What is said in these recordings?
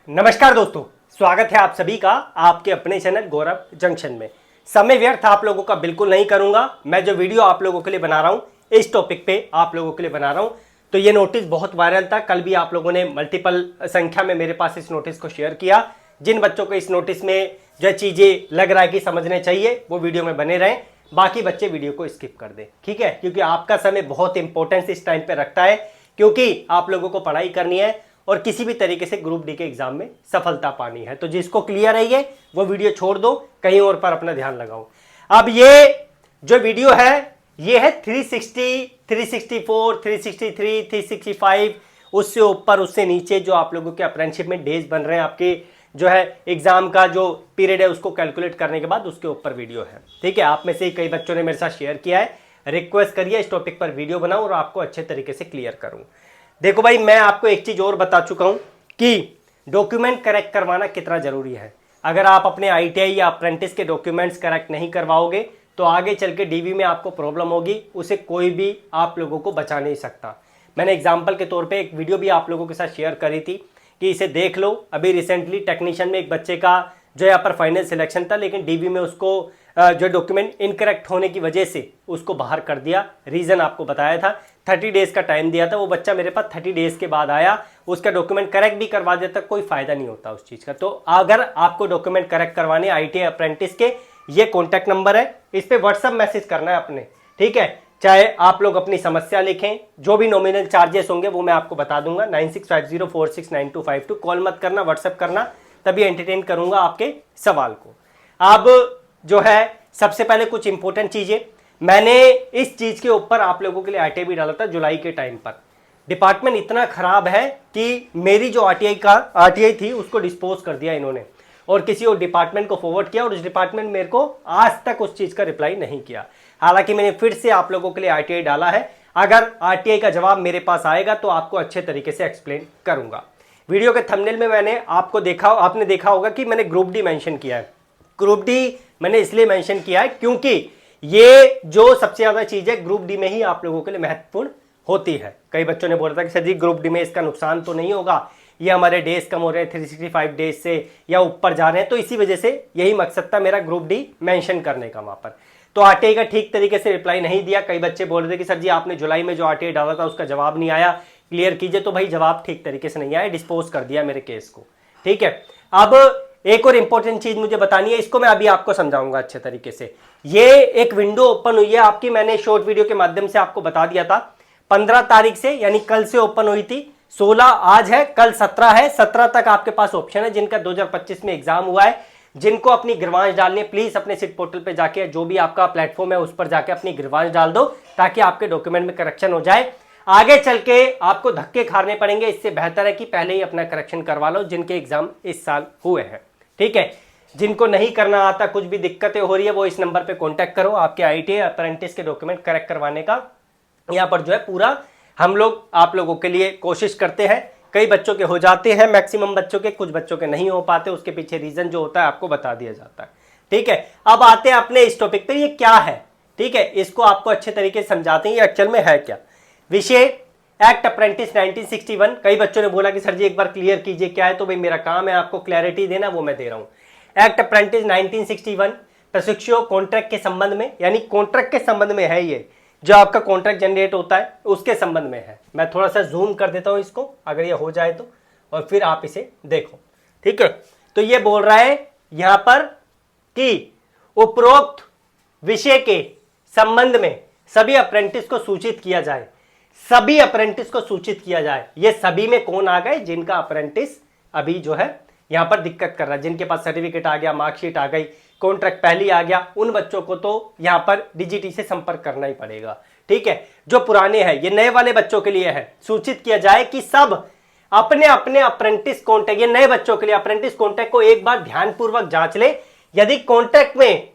नमस्कार दोस्तों, स्वागत है आप सभी का आपके अपने चैनल गौरव जंक्शन में। समय व्यर्थ आप लोगों का बिल्कुल नहीं करूंगा। मैं जो वीडियो आप लोगों के लिए बना रहा हूं इस टॉपिक पे आप लोगों के लिए बना रहा हूं। तो ये नोटिस बहुत वायरल था, कल भी आप लोगों ने मल्टीपल संख्या में मेरे पास इस नोटिस को शेयर किया। जिन बच्चों को इस नोटिस में जो चीजें लग रहा है कि समझने चाहिए वो वीडियो में बने रहें, बाकी बच्चे वीडियो को स्किप कर दें, ठीक है। क्योंकि आपका समय बहुत इंपॉर्टेंस इस टाइम पे रखता है, क्योंकि आप लोगों को पढ़ाई करनी है और किसी भी तरीके से ग्रुप डी के एग्जाम में सफलता पानी है। तो जिसको क्लियर है ये वो वीडियो छोड़ दो, कहीं और पर अपना ध्यान लगाओ। अब ये जो वीडियो है ये है 360, 364, 363, 365, उससे ऊपर उससे नीचे जो आप लोगों के अप्रेंटिसशिप में डेज बन रहे हैं, आपके जो है एग्जाम का जो पीरियड है उसको कैलकुलेट करने के बाद उसके ऊपर वीडियो है, ठीक है। आप में से कई बच्चों ने मेरे साथ शेयर किया है, रिक्वेस्ट करिए इस टॉपिक पर वीडियो बनाऊं और आपको अच्छे तरीके से क्लियर करूं। देखो भाई, मैं आपको एक चीज और बता चुका हूं कि डॉक्यूमेंट करेक्ट करवाना कितना जरूरी है। अगर आप अपने आईटीआई या अप्रेंटिस के डॉक्यूमेंट्स करेक्ट नहीं करवाओगे तो आगे चल के डीवी में आपको प्रॉब्लम होगी, उसे कोई भी आप लोगों को बचा नहीं सकता। मैंने एग्जाम्पल के तौर पे एक वीडियो भी आप लोगों के साथ शेयर करी थी कि इसे देख लो। अभी रिसेंटली टेक्नीशियन में एक बच्चे का जो यहाँ पर फाइनल सिलेक्शन था, लेकिन डीवी में उसको जो डॉक्यूमेंट इनकरेक्ट होने की वजह से उसको बाहर कर दिया। रीजन आपको बताया था, 30 डेज का टाइम दिया था। वो बच्चा मेरे पास 30 डेज के बाद आया, उसका डॉक्यूमेंट करेक्ट भी करवा देता, कोई फायदा नहीं होता उस चीज का। तो अगर आपको डॉक्यूमेंट करेक्ट करवाने आईटीआई अप्रेंटिस के, ये कॉन्टैक्ट नंबर है, इस पे व्हाट्सएप मैसेज करना है अपने, ठीक है। चाहे आप लोग अपनी समस्या लिखें, जो भी नॉमिनल चार्जेस होंगे वो मैं आपको बता दूंगा। 9650469252 कॉल मत करना, व्हाट्सएप करना, तभी एंटरटेन करूंगा आपके सवाल को। अब जो है सबसे पहले कुछ इंपॉर्टेंट चीजें, मैंने इस चीज के ऊपर आप लोगों के लिए आरटीआई भी डाला था जुलाई के टाइम पर। डिपार्टमेंट इतना खराब है कि मेरी जो आरटीआई थी उसको डिस्पोज कर दिया इन्होंने और किसी और डिपार्टमेंट को फॉरवर्ड किया, और उस डिपार्टमेंट मेरे को आज तक उस चीज का रिप्लाई नहीं किया। हालांकि मैंने फिर से आप लोगों के लिए आरटीआई डाला है। अगर आरटीआई का जवाब मेरे पास आएगा तो आपको अच्छे तरीके से एक्सप्लेन करूंगा। वीडियो के थंबनेल में आपने देखा होगा कि मैंने ग्रुप डी मेंशन किया है। ग्रुप डी मैंने इसलिए मेंशन किया है क्योंकि ये जो सबसे ज्यादा चीज है ग्रुप डी में ही आप लोगों के लिए महत्वपूर्ण होती है। कई बच्चों ने बोला था कि सर जी ग्रुप डी में इसका नुकसान तो नहीं होगा, ये हमारे डेज कम हो रहे हैं 365 डेज से या ऊपर जा रहे हैं, तो इसी वजह से यही मकसद था मेरा ग्रुप डी मेंशन करने का वहां पर। तो आरटीआई का ठीक तरीके से रिप्लाई नहीं दिया। कई बच्चे बोल रहे थे कि सर जी आपने जुलाई में जो आरटीआई डाला था उसका जवाब नहीं आया, क्लियर कीजिए। तो भाई जवाब ठीक तरीके से नहीं आया, डिस्पोज कर दिया मेरे केस को, ठीक है। अब एक और इंपॉर्टेंट चीज मुझे बतानी है, इसको मैं अभी आपको समझाऊंगा अच्छे तरीके से। ये एक विंडो ओपन हुई है आपकी, मैंने शॉर्ट वीडियो के माध्यम से आपको बता दिया था। 15 तारीख से यानी कल से ओपन हुई थी, 16 आज है, कल 17 है। 17 तक आपके पास ऑप्शन है जिनका 2025 में एग्जाम हुआ है, जिनको अपनी गिरवांश डालनी है, प्लीज अपने सिट पोर्टल पे जाके जो भी आपका प्लेटफॉर्म है उस पर जाके अपनी गिरवांश डाल दो, ताकि आपके डॉक्यूमेंट में करेक्शन हो जाए। आगे चल के आपको धक्के खाने पड़ेंगे, इससे बेहतर है कि पहले ही अपना करेक्शन करवा लो जिनके एग्जाम इस साल हुए हैं, ठीक है। जिनको नहीं करना आता, कुछ भी दिक्कतें हो रही है, वो इस नंबर पे कांटेक्ट करो। आपके आईटीआई अप्रेंटिस के डॉक्यूमेंट करेक्ट करवाने का यहाँ पर जो है पूरा हम लोग आप लोगों के लिए कोशिश करते हैं। कई बच्चों के हो जाते हैं, मैक्सिमम बच्चों के, कुछ बच्चों के नहीं हो पाते, उसके पीछे रीजन जो होता है आपको बता दिया जाता है, ठीक है। अब आते हैं अपने इस टॉपिक पे, ये क्या है, ठीक है, इसको आपको अच्छे तरीके से समझाते हैं ये एक्चुअल में है क्या। विषय एक्ट अप्रेंटिस 1961। कई बच्चों ने बोला कि सर जी एक बार क्लियर कीजिए क्या है, तो भाई मेरा काम है आपको क्लैरिटी देना, वो मैं दे रहा हूं। एक्ट अप्रेंटिस 1961 प्रशिक्षु कॉन्ट्रैक्ट के संबंध में, यानी कॉन्ट्रैक्ट के संबंध में है, ये जो आपका कॉन्ट्रैक्ट जनरेट होता है उसके संबंध में है। मैं थोड़ा सा जूम कर देता हूं इसको, अगर ये हो जाए तो, और फिर आप इसे देखो, ठीक है। तो ये बोल रहा है यहां पर कि उपरोक्त विषय के संबंध में सभी अप्रेंटिस को सूचित किया जाए। सभी अप्रेंटिस को सूचित किया जाए। ये सभी में कौन आ गए, जिनका अप्रेंटिस अभी जो है यहां पर दिक्कत कर रहा है, जिनके पास सर्टिफिकेट आ गया, मार्कशीट आ गई, कॉन्ट्रैक्ट पहले आ गया, उन बच्चों को तो यहां पर डीजीटी से संपर्क करना ही पड़ेगा, ठीक है। जो पुराने हैं, ये नए वाले बच्चों के लिए है, सूचित किया जाए कि सब अपने अपने अप्रेंटिस कॉन्ट्रैक्ट, ये नए बच्चों के लिए अप्रेंटिस कॉन्ट्रैक्ट को एक बार ध्यानपूर्वक जांच ले। यदि कॉन्ट्रैक्ट में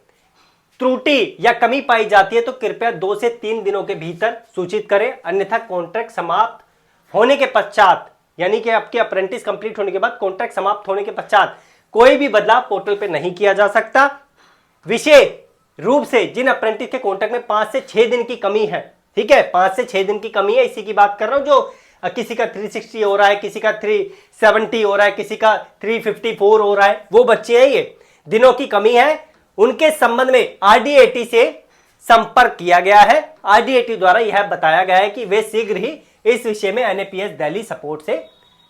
त्रुटि या कमी पाई जाती है तो कृपया 2 से 3 दिनों के भीतर सूचित करें, अन्यथा कॉन्ट्रैक्ट समाप्त होने के पश्चात, यानी कि आपके अप्रेंटिस कंप्लीट होने के बाद कॉन्ट्रैक्ट समाप्त होने के पश्चात कोई भी बदलाव पोर्टल पे नहीं किया जा सकता। विशेष रूप से जिन अप्रेंटिस के कॉन्ट्रैक्ट में 5 से 6 दिन की कमी है, ठीक है, 5 से 6 दिन की कमी है, इसी की बात कर रहा हूं, जो किसी का 360 हो रहा है, किसी का 370 हो रहा है, किसी का 354 हो रहा है, वो बच्चे हैं ये, दिनों की कमी है, उनके संबंध में आरडीएटी से संपर्क किया गया है। आरडीएटी द्वारा यह बताया गया है कि वे शीघ्र ही इस विषय में एनएपीएस दिल्ली सपोर्ट से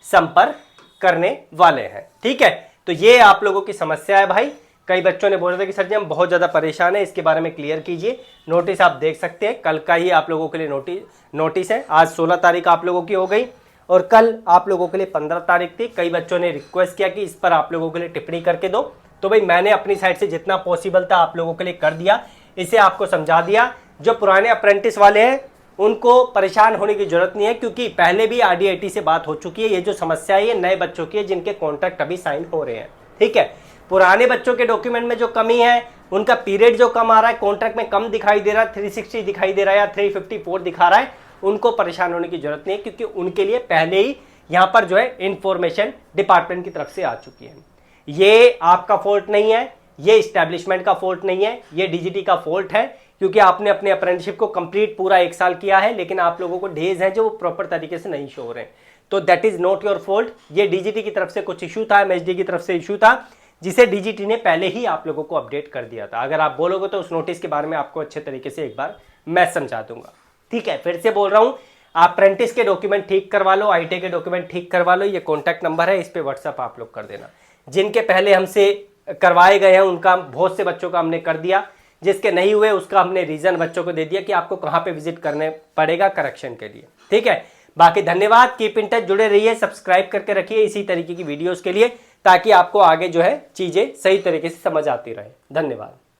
संपर्क करने वाले हैं। ठीक है, तो ये आप लोगों की समस्या है भाई। कई बच्चों ने बोला था कि सर जी हम बहुत ज्यादा परेशान है, इसके बारे में क्लियर कीजिए। नोटिस आप देख सकते हैं, कल का ही आप लोगों के लिए नोटिस है। आज 16 तारीख आप लोगों की हो गई और कल आप लोगों के लिए 15 तारीख थी। कई बच्चों ने रिक्वेस्ट किया कि इस पर आप लोगों के लिए टिप्पणी करके दो, तो भाई मैंने अपनी साइड से जितना पॉसिबल था आप लोगों के लिए कर दिया, इसे आपको समझा दिया। जो पुराने अप्रेंटिस वाले हैं उनको परेशान होने की जरूरत नहीं है, क्योंकि पहले भी आरडीआईटी से बात हो चुकी है। ये जो समस्या है ये नए बच्चों की है जिनके कॉन्ट्रैक्ट अभी साइन हो रहे हैं। ठीक है, पुराने बच्चों के डॉक्यूमेंट में जो कमी है, उनका पीरियड जो कम आ रहा है, कॉन्ट्रैक्ट में कम दिखाई दे रहा है, 360 दिखाई दे रहा है या 354 दिखा रहा है, उनको परेशान होने की जरूरत नहीं है, क्योंकि उनके लिए पहले ही यहाँ पर जो है इंफॉर्मेशन डिपार्टमेंट की तरफ से आ चुकी है। ये आपका फॉल्ट नहीं है, ये इस्टेब्लिशमेंट का फॉल्ट नहीं है, ये डीजीटी का फॉल्ट है, क्योंकि आपने अपने अप्रेंटिसशिप को कंप्लीट पूरा 1 साल किया है, लेकिन आप लोगों को डेज हैं जो वो प्रॉपर तरीके से नहीं शो हो रहे हैं। तो that is not your fault. ये डीजीटी की तरफ से कुछ इशू था, एमएसडी की तरफ से इशू था, जिसे डीजीटी ने पहले ही आप लोगों को अपडेट कर दिया था। अगर आप बोलोगे तो उस नोटिस के बारे में आपको अच्छे तरीके से एक बार मैं समझा दूंगा। ठीक है, फिर से बोल रहा हूं, अप्रेंटिस के डॉक्यूमेंट ठीक करवा लो, आईटी के डॉक्यूमेंट ठीक करवा लो। ये कॉन्टैक्ट नंबर है, इस पे व्हाट्सअप आप लोग कर देना। जिनके पहले हमसे करवाए गए हैं उनका बहुत से बच्चों का हमने कर दिया, जिसके नहीं हुए उसका हमने रीजन बच्चों को दे दिया कि आपको कहां पे विजिट करने पड़ेगा करेक्शन के लिए। ठीक है, बाकी धन्यवाद, कीप इन टच, जुड़े रहिए, सब्सक्राइब करके रखिए इसी तरीके की वीडियोस के लिए, ताकि आपको आगे जो है चीजें सही तरीके से समझ आती रहे। धन्यवाद।